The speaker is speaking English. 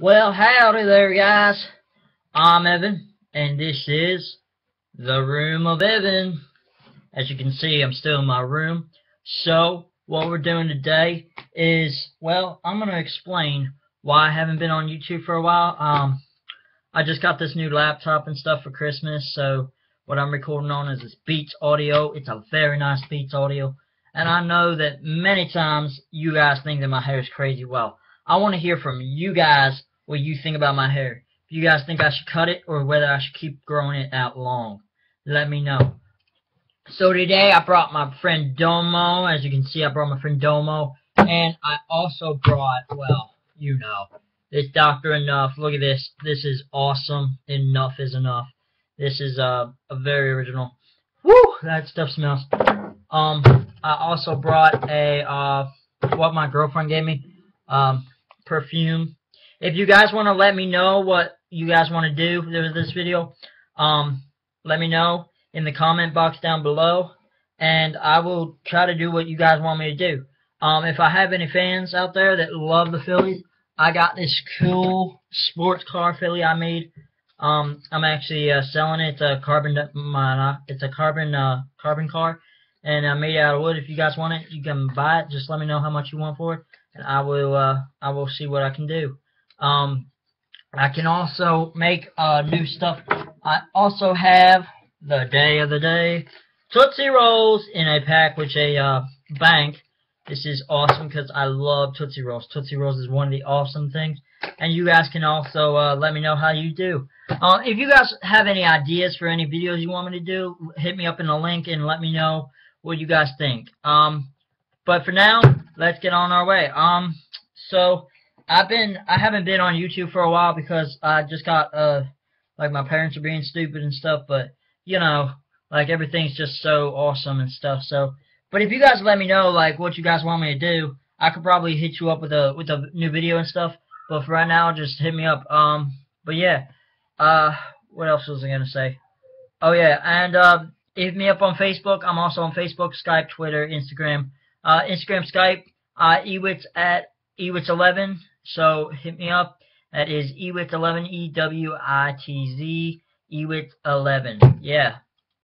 Well, howdy there, guys. I'm Evan, and this is the Room of Evan. As you can see, I'm still in my room. So, what we're doing today is, well, I'm going to explain why I haven't been on YouTube for a while. I just got this new laptop and stuff for Christmas, so what I'm recording on is this Beats Audio. It's a very nice Beats Audio, and I know that many times you guys think that my hair is crazy. Well, I want to hear from you guys what you think about my hair. If you guys think I should cut it or whether I should keep growing it out long, let me know. So today I brought my friend Domo. As you can see, I brought my friend Domo, and I also brought, well, you know, this Dr. Enough. Look at this. This is awesome. Enough is enough. This is a very original. Woo! That stuff smells. I also brought a what my girlfriend gave me, perfume. If you guys want to let me know what you guys want to do with this video, let me know in the comment box down below, and I will try to do what you guys want me to do. If I have any fans out there that love the Phillies, I got this cool sports car Philly I made. I'm actually selling it. It's a carbon car, and I made it out of wood. If you guys want it, you can buy it. Just let me know how much you want for it, and I will see what I can do. I can also make new stuff. I also have the day of the day Tootsie Rolls in a pack with a bank. This is awesome because I love Tootsie Rolls. Tootsie Rolls is one of the awesome things. And you guys can also let me know how you do. If you guys have any ideas for any videos you want me to do, hit me up in the link and let me know what you guys think. But for now, let's get on our way. So I haven't been on YouTube for a while because I just got like my parents are being stupid and stuff, but you know, like everything's just so awesome and stuff. So, but if you guys let me know like what you guys want me to do, I could probably hit you up with a new video and stuff. But for right now, just hit me up. But yeah, what else was I gonna say? Oh yeah, and hit me up on Facebook. I'm also on Facebook, Skype, Twitter, Instagram. Instagram, Skype, Ewitz at Ewitz11. So hit me up. That is Ewitz11, EWITZ, Ewitz11. Yeah.